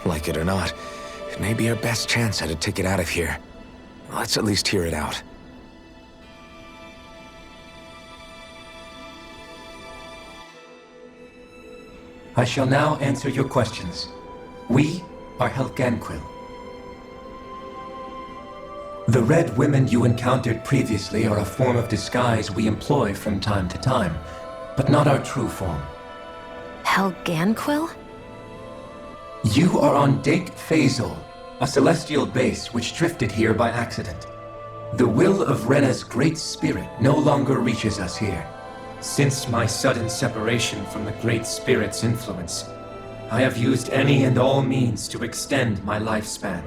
Like it or not, it may be our best chance at a ticket out of here. Let's at least hear it out. I shall now answer your questions. We are Helganquil. The red women you encountered previously are a form of disguise we employ from time to time, but not our true form. Helganquil? You are on Dake Phasol, a celestial base which drifted here by accident. The will of Rena's great spirit no longer reaches us here. Since my sudden separation from the Great Spirit's influence, I have used any and all means to extend my lifespan.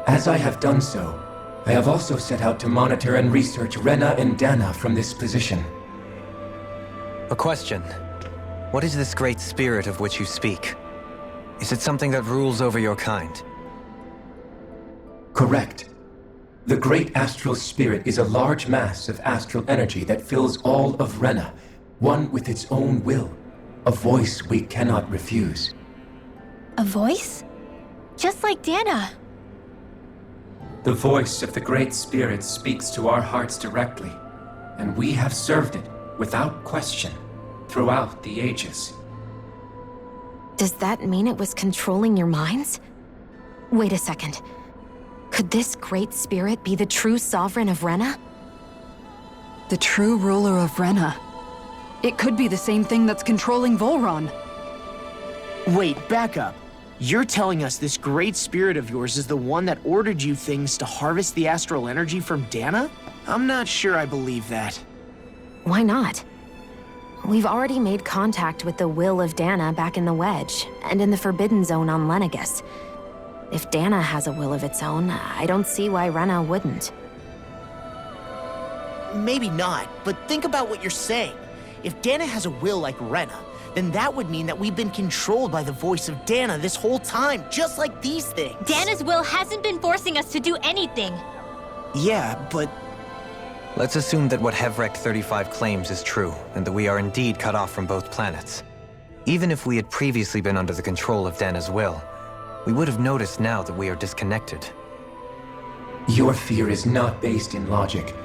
As I have done so, I have also set out to monitor and research Rena and Dana from this position. A question. What is this Great Spirit of which you speak? Is it something that rules over your kind? Correct. The Great Astral Spirit is a large mass of astral energy that fills all of Rena, one with its own will, a voice we cannot refuse. A voice? Just like Dana. The voice of the Great Spirit speaks to our hearts directly, and we have served it, without question, throughout the ages. Does that mean it was controlling your minds? Wait a second. Could this Great Spirit be the true sovereign of Rena? The true ruler of Rena. It could be the same thing that's controlling Volron. Wait, back up. You're telling us this great spirit of yours is the one that ordered you things to harvest the astral energy from Dana? I'm not sure I believe that. Why not? We've already made contact with the will of Dana back in the Wedge, and in the Forbidden Zone on Lenegus. If Dana has a will of its own, I don't see why Rena wouldn't. Maybe not, but think about what you're saying. If Dana has a will like Rena, then that would mean that we've been controlled by the voice of Dana this whole time, just like these things. Dana's will hasn't been forcing us to do anything. Yeah, but... Let's assume that what Revrekt 35 claims is true, and that we are indeed cut off from both planets. Even if we had previously been under the control of Dana's will, we would have noticed now that we are disconnected. Your fear is not based in logic.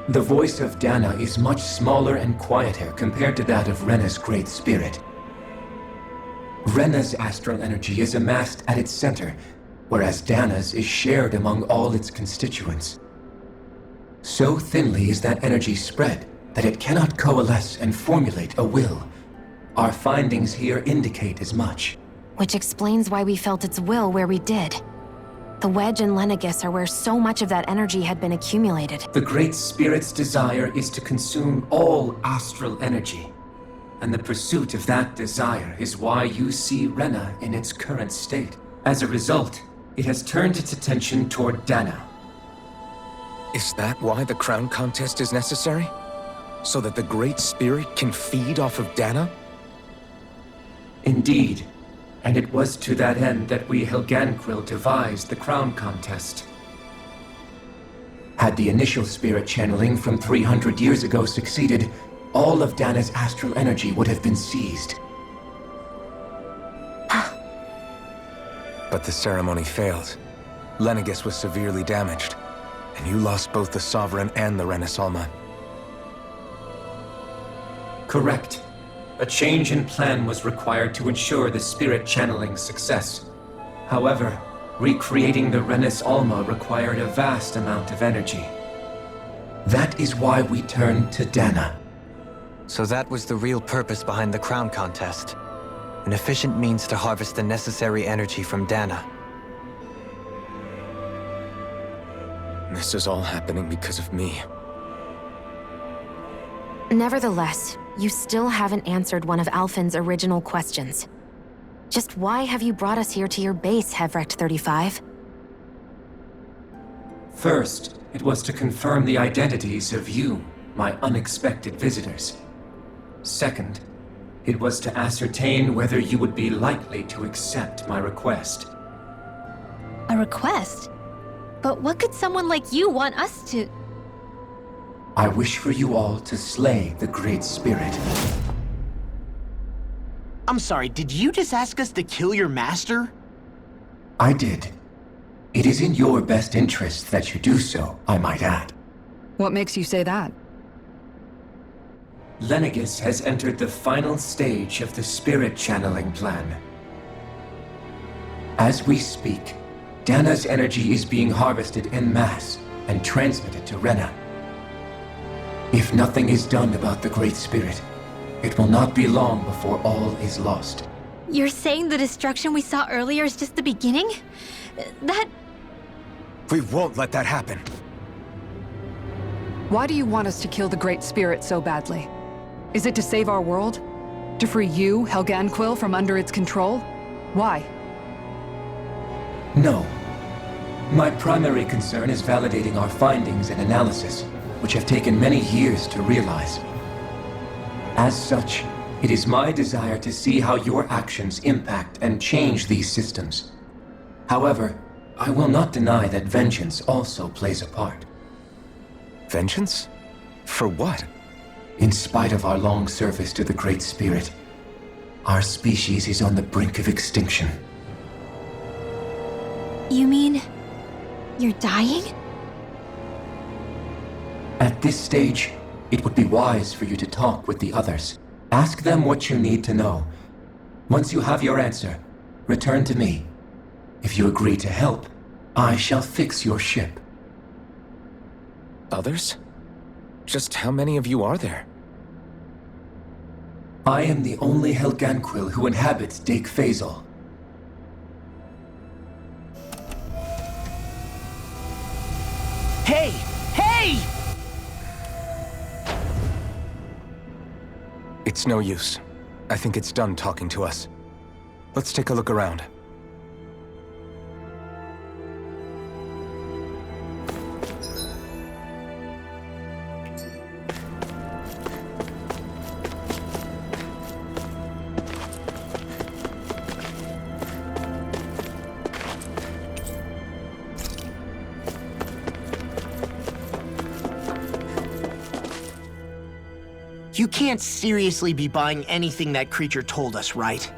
The voice of Dana is much smaller and quieter compared to that of Rena's Great Spirit. Rena's astral energy is amassed at its center, whereas Dana's is shared among all its constituents. So thinly is that energy spread that it cannot coalesce and formulate a will. Our findings here indicate as much. Which explains why we felt its will where we did. The Wedge and Lenegus are where so much of that energy had been accumulated. The Great Spirit's desire is to consume all astral energy. And the pursuit of that desire is why you see Rena in its current state. As a result, it has turned its attention toward Dana. Is that why the crown contest is necessary? So that the Great Spirit can feed off of Dana? Indeed. And it was to that end that we Helganquil devised the crown contest. Had the initial spirit channeling from 300 years ago succeeded, all of Dana's astral energy would have been seized. But the ceremony failed. Lenegus was severely damaged, and you lost both the Sovereign and the Renasalma. Correct. A change in plan was required to ensure the spirit channeling's success. However, recreating the Renis Alma required a vast amount of energy. That is why we turned to Dana. So that was the real purpose behind the crown contest. An efficient means to harvest the necessary energy from Dana. This is all happening because of me. Nevertheless, you still haven't answered one of Alphen's original questions. Just why have you brought us here to your base, Revrekt 35? First, it was to confirm the identities of you, my unexpected visitors. Second, it was to ascertain whether you would be likely to accept my request. A request? But what could someone like you want us to... I wish for you all to slay the Great Spirit. I'm sorry, did you just ask us to kill your master? I did. It is in your best interest that you do so, I might add. What makes you say that? Lenegis has entered the final stage of the spirit channeling plan. As we speak, Dana's energy is being harvested en masse and transmitted to Rena. If nothing is done about the Great Spirit, it will not be long before all is lost. You're saying the destruction we saw earlier is just the beginning? That... We won't let that happen. Why do you want us to kill the Great Spirit so badly? Is it to save our world? To free you, Helganquil, from under its control? Why? No. My primary concern is validating our findings and analysis, which have taken many years to realize. As such, it is my desire to see how your actions impact and change these systems. However, I will not deny that vengeance also plays a part. Vengeance? For what? In spite of our long service to the Great Spirit, our species is on the brink of extinction. You mean... you're dying? At this stage, it would be wise for you to talk with the others. Ask them what you need to know. Once you have your answer, return to me. If you agree to help, I shall fix your ship. Others? Just how many of you are there? I am the only Helganquil who inhabits Dake Faisal. Hey! Hey! It's no use. I think it's done talking to us. Let's take a look around. You can't seriously be buying anything that creature told us, right?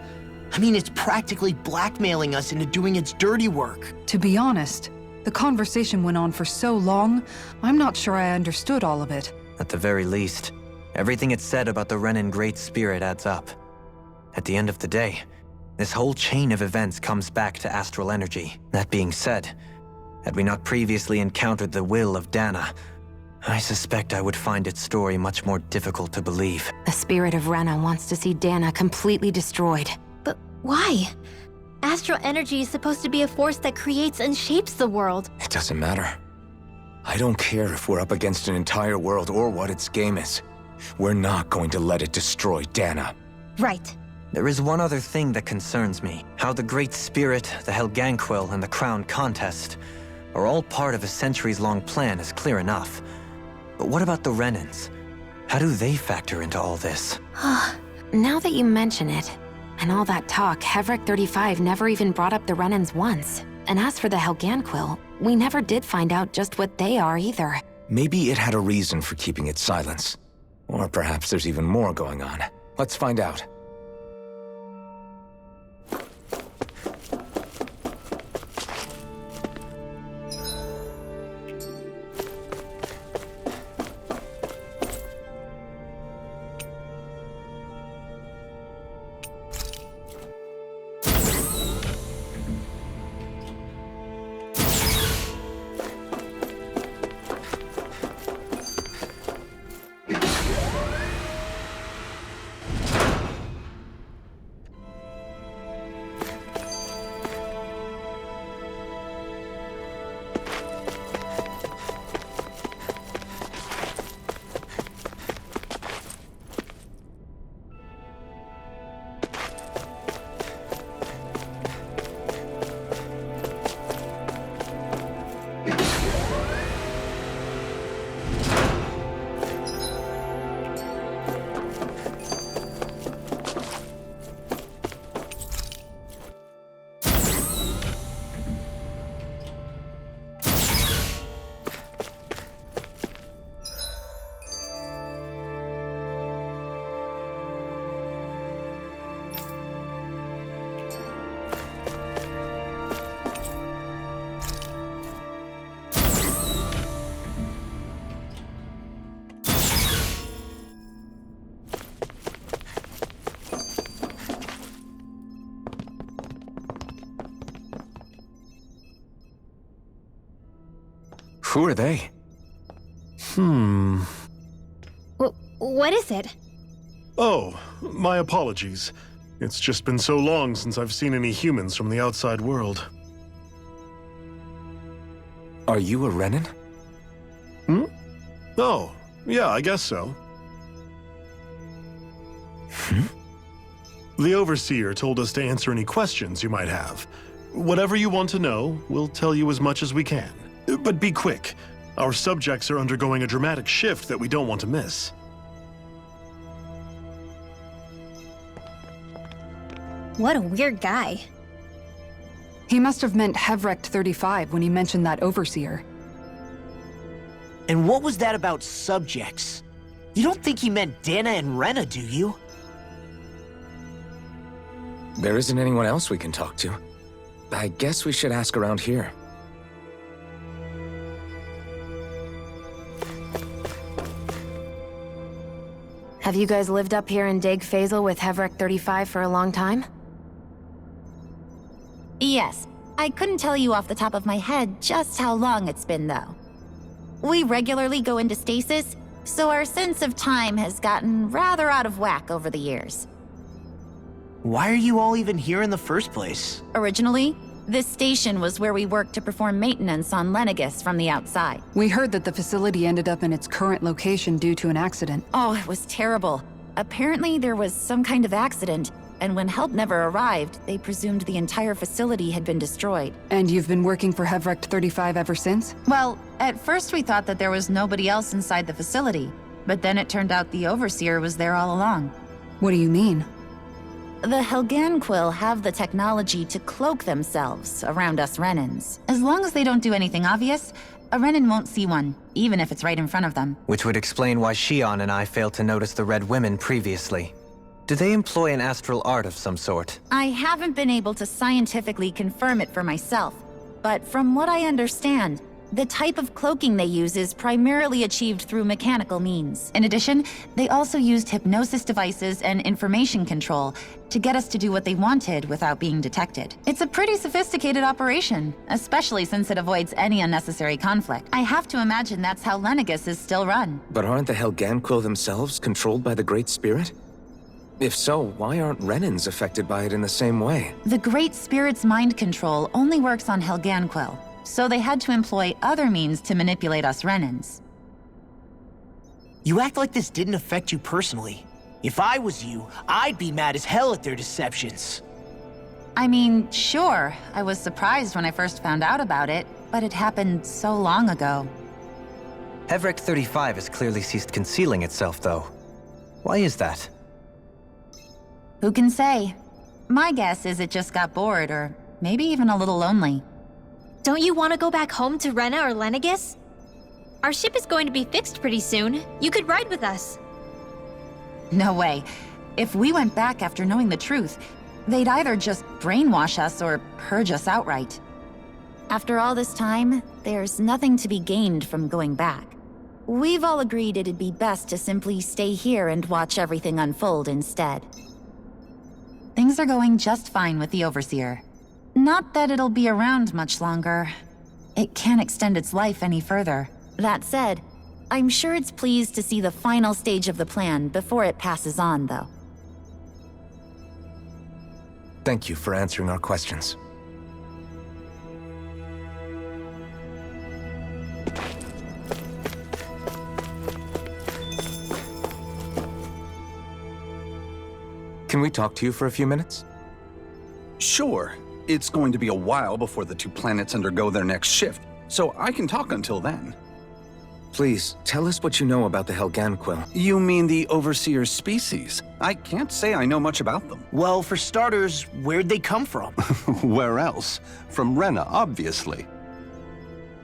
I mean, it's practically blackmailing us into doing its dirty work. To be honest, the conversation went on for so long, I'm not sure I understood all of it. At the very least, everything it said about the Renan Great Spirit adds up. At the end of the day, this whole chain of events comes back to astral energy. That being said, had we not previously encountered the will of Dana, I suspect I would find its story much more difficult to believe. The spirit of Rena wants to see Dana completely destroyed. But why? Astral energy is supposed to be a force that creates and shapes the world. It doesn't matter. I don't care if we're up against an entire world or what its game is. We're not going to let it destroy Dana. Right. There is one other thing that concerns me. How the Great Spirit, the Helganquil, and the Crown Contest are all part of a centuries-long plan is clear enough. But what about the Renans? How do they factor into all this? Now that you mention it, and all that talk, Revrekt 35 never even brought up the Renans once. And as for the Helganquil, we never did find out just what they are either. Maybe it had a reason for keeping its silence. Or perhaps there's even more going on. Let's find out. Who are they? What is it? Oh, my apologies. It's just been so long since I've seen any humans from the outside world. Are you a Renan? Oh, yeah, I guess so. The Overseer told us to answer any questions you might have. Whatever you want to know, we'll tell you as much as we can. But be quick. Our subjects are undergoing a dramatic shift that we don't want to miss. What a weird guy. He must have meant Revrekt 35 when he mentioned that Overseer. And what was that about subjects? You don't think he meant Dana and Rena, do you? There isn't anyone else we can talk to. I guess we should ask around here. Have you guys lived up here in Deg Faisal with Revrekt 35 for a long time? Yes. I couldn't tell you off the top of my head just how long it's been, though. We regularly go into stasis, so our sense of time has gotten rather out of whack over the years. Why are you all even here in the first place? Originally, this station was where we worked to perform maintenance on Lenegis from the outside. We heard that the facility ended up in its current location due to an accident. Oh, it was terrible. Apparently there was some kind of accident, and when help never arrived, they presumed the entire facility had been destroyed. And you've been working for Revrekt 35 ever since? Well, at first we thought that there was nobody else inside the facility, but then it turned out the Overseer was there all along. What do you mean? The Helganquil have the technology to cloak themselves around us Renans. As long as they don't do anything obvious, a Renan won't see one, even if it's right in front of them. Which would explain why Shion and I failed to notice the Red Women previously. Do they employ an astral art of some sort? I haven't been able to scientifically confirm it for myself, but from what I understand, the type of cloaking they use is primarily achieved through mechanical means. In addition, they also used hypnosis devices and information control to get us to do what they wanted without being detected. It's a pretty sophisticated operation, especially since it avoids any unnecessary conflict. I have to imagine that's how Lenegis is still run. But aren't the Helganquil themselves controlled by the Great Spirit? If so, why aren't Renans affected by it in the same way? The Great Spirit's mind control only works on Helganquil, so they had to employ other means to manipulate us Renans. You act like this didn't affect you personally. If I was you, I'd be mad as hell at their deceptions. I mean, sure, I was surprised when I first found out about it, but it happened so long ago. Revrekt 35 has clearly ceased concealing itself, though. Why is that? Who can say? My guess is it just got bored, or maybe even a little lonely. Don't you want to go back home to Rena or Lenegis? Our ship is going to be fixed pretty soon. You could ride with us. No way. If we went back after knowing the truth, they'd either just brainwash us or purge us outright. After all this time, there's nothing to be gained from going back. We've all agreed it'd be best to simply stay here and watch everything unfold instead. Things are going just fine with the Overseer. Not that it'll be around much longer. It can't extend its life any further. That said, I'm sure it's pleased to see the final stage of the plan before it passes on, though. Thank you for answering our questions. Can we talk to you for a few minutes? Sure. It's going to be a while before the two planets undergo their next shift, so I can talk until then. Please, tell us what you know about the Helganquil. You mean the Overseer species? I can't say I know much about them. Well, for starters, where'd they come from? Where else? From Rena, obviously.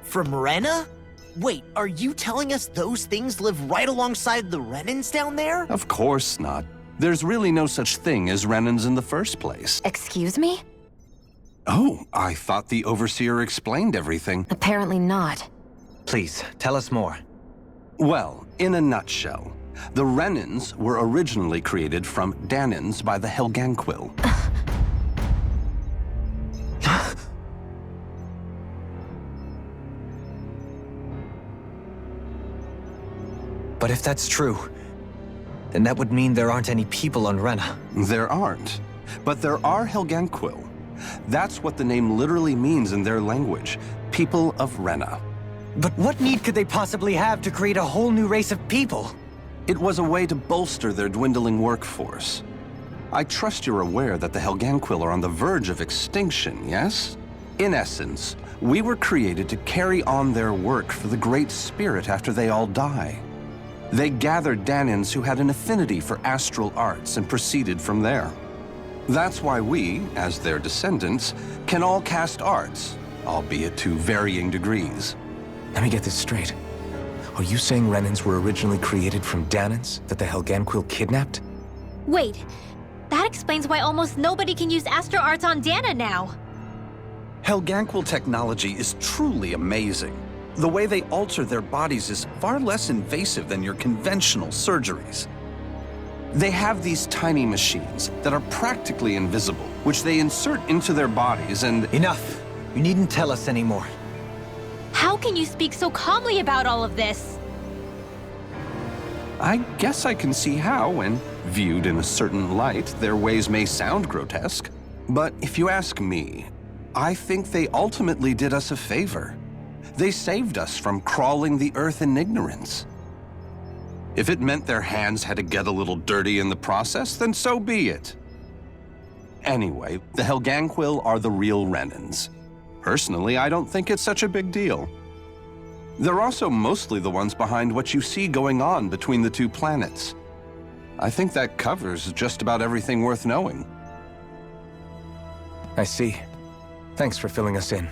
From Rena? Wait, are you telling us those things live right alongside the Renans down there? Of course not. There's really no such thing as Renans in the first place. Excuse me? Oh, I thought the Overseer explained everything. Apparently not. Please, tell us more. Well, in a nutshell, the Renans were originally created from Danans by the Helganquil. But if that's true, then that would mean there aren't any people on Rena. There aren't. But there are Helganquil. That's what the name literally means in their language. People of Rena. But what need could they possibly have to create a whole new race of people? It was a way to bolster their dwindling workforce. I trust you're aware that the Helganquil are on the verge of extinction, yes? In essence, we were created to carry on their work for the Great Spirit after they all die. They gathered Danans who had an affinity for astral arts and proceeded from there. That's why we, as their descendants, can all cast arts, albeit to varying degrees. Let me get this straight. Are you saying Renans were originally created from Danans that the Helganquil kidnapped? Wait, that explains why almost nobody can use astral arts on Dana now. Helganquil technology is truly amazing. The way they alter their bodies is far less invasive than your conventional surgeries. They have these tiny machines that are practically invisible, which they insert into their bodies and— Enough! You needn't tell us anymore. How can you speak so calmly about all of this? I guess I can see how, when viewed in a certain light, their ways may sound grotesque. But if you ask me, I think they ultimately did us a favor. They saved us from crawling the earth in ignorance. If it meant their hands had to get a little dirty in the process, then so be it. Anyway, the Helganquil are the real Renans. Personally, I don't think it's such a big deal. They're also mostly the ones behind what you see going on between the two planets. I think that covers just about everything worth knowing. I see. Thanks for filling us in.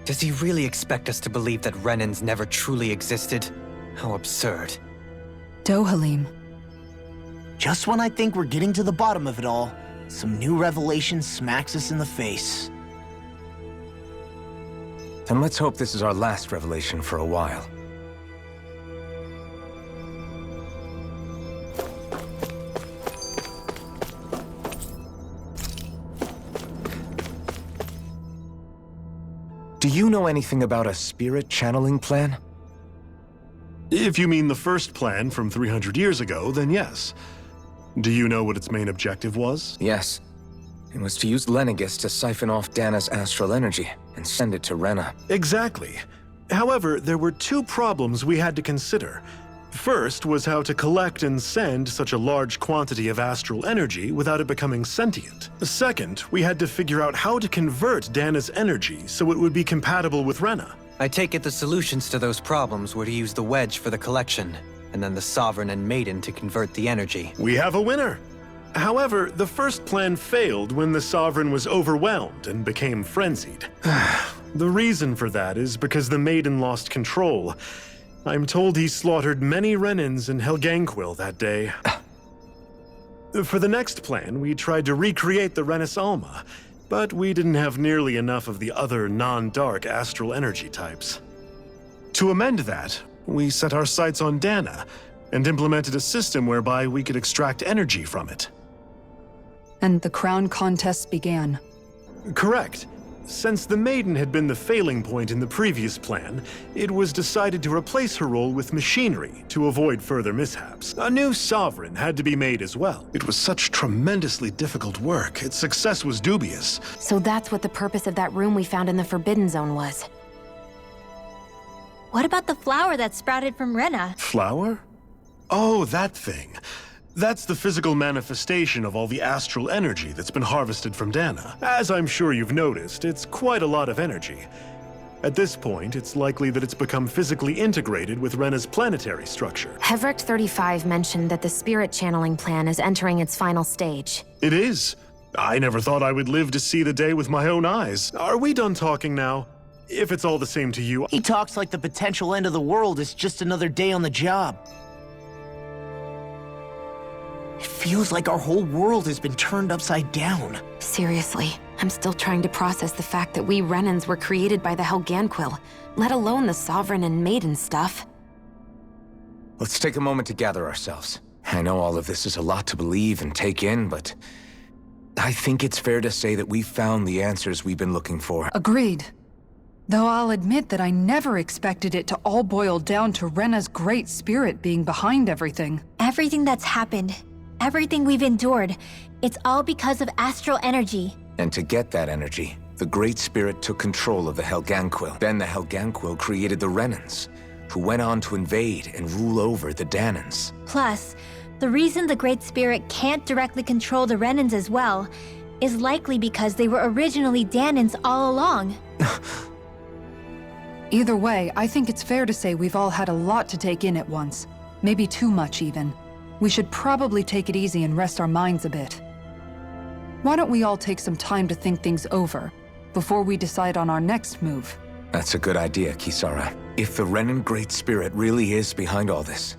Does he really expect us to believe that Renans never truly existed? How absurd. Dohalim. Just when I think we're getting to the bottom of it all, some new revelation smacks us in the face. Then let's hope this is our last revelation for a while. Do you know anything about a spirit channeling plan? If you mean the first plan from 300 years ago, then yes. Do you know what its main objective was? Yes. It was to use Lenegis to siphon off Dana's astral energy and send it to Rena. Exactly. However, there were two problems we had to consider. First was how to collect and send such a large quantity of astral energy without it becoming sentient. Second, we had to figure out how to convert Dana's energy so it would be compatible with Rena. I take it the solutions to those problems were to use the wedge for the collection, and then the Sovereign and Maiden to convert the energy. We have a winner! However, the first plan failed when the Sovereign was overwhelmed and became frenzied. The reason for that is because the Maiden lost control. I'm told he slaughtered many Renans and Helganquil that day. For the next plan, we tried to recreate the Renis Alma, but we didn't have nearly enough of the other non-dark astral energy types. To amend that, we set our sights on Dana and implemented a system whereby we could extract energy from it. And the crown contest began. Correct. Since the Maiden had been the failing point in the previous plan, it was decided to replace her role with machinery to avoid further mishaps. A new Sovereign had to be made as well. It was such tremendously difficult work. Its success was dubious. So that's what the purpose of that room we found in the Forbidden Zone was. What about the flower that sprouted from Rena? Flower? Oh, that thing. That's the physical manifestation of all the astral energy that's been harvested from Dana. As I'm sure you've noticed, it's quite a lot of energy. At this point, it's likely that it's become physically integrated with Rena's planetary structure. Revrekt 35 mentioned that the spirit channeling plan is entering its final stage. It is. I never thought I would live to see the day with my own eyes. Are we done talking now? If it's all the same to you. He talks like the potential end of the world is just another day on the job. It feels like our whole world has been turned upside down. Seriously, I'm still trying to process the fact that we Renans were created by the Helganquil, let alone the Sovereign and Maiden stuff. Let's take a moment to gather ourselves. I know all of this is a lot to believe and take in, but I think it's fair to say that we found the answers we've been looking for. Agreed. Though I'll admit that I never expected it to all boil down to Rena's great spirit being behind everything. Everything that's happened, everything we've endured, it's all because of astral energy. And to get that energy, the Great Spirit took control of the Helganquil. Then the Helganquil created the Renans, who went on to invade and rule over the Danans. Plus, the reason the Great Spirit can't directly control the Renans as well is likely because they were originally Danans all along. Either way, I think it's fair to say we've all had a lot to take in at once. Maybe too much, even. We should probably take it easy and rest our minds a bit. Why don't we all take some time to think things over before we decide on our next move? That's a good idea, Kisara. If the Renan Great Spirit really is behind all this,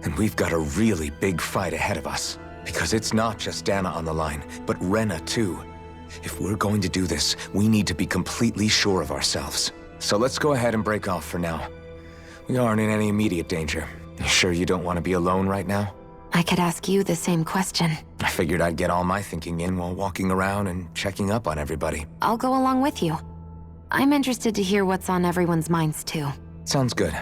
then we've got a really big fight ahead of us. Because it's not just Dana on the line, but Rena too. If we're going to do this, we need to be completely sure of ourselves. So let's go ahead and break off for now. We aren't in any immediate danger. You sure you don't want to be alone right now? I could ask you the same question. I figured I'd get all my thinking in while walking around and checking up on everybody. I'll go along with you. I'm interested to hear what's on everyone's minds too. Sounds good.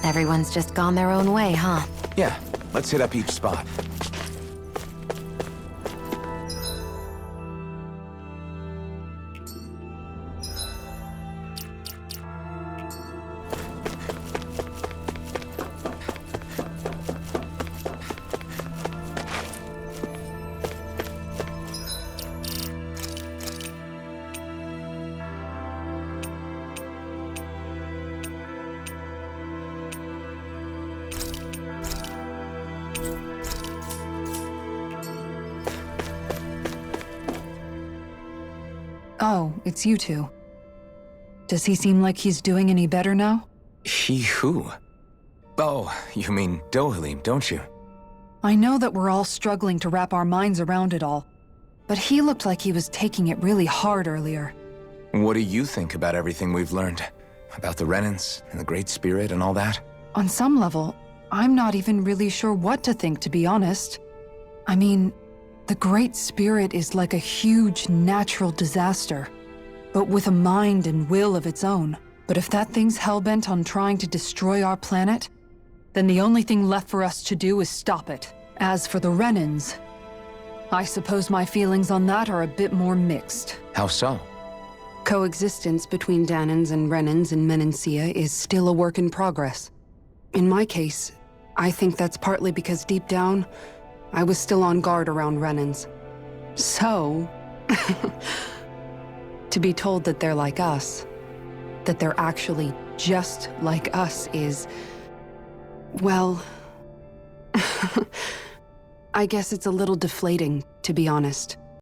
Everyone's just gone their own way, huh? Yeah, let's hit up each spot. Oh, it's you two. Does he seem like he's doing any better now? He who? Oh, you mean Dohalim, don't you? I know that we're all struggling to wrap our minds around it all, but he looked like he was taking it really hard earlier. What do you think about everything we've learned? About the Renans and the Great Spirit and all that? On some level, I'm not even really sure what to think, to be honest. I mean, the Great Spirit is like a huge natural disaster, but with a mind and will of its own. But if that thing's hellbent on trying to destroy our planet, then the only thing left for us to do is stop it. As for the Renans, I suppose my feelings on that are a bit more mixed. How so? Coexistence between Danans and Renans in Menancia is still a work in progress. In my case, I think that's partly because deep down, I was still on guard around Renans. So, to be told that they're like us, that they're actually just like us is, well, I guess it's a little deflating, to be honest.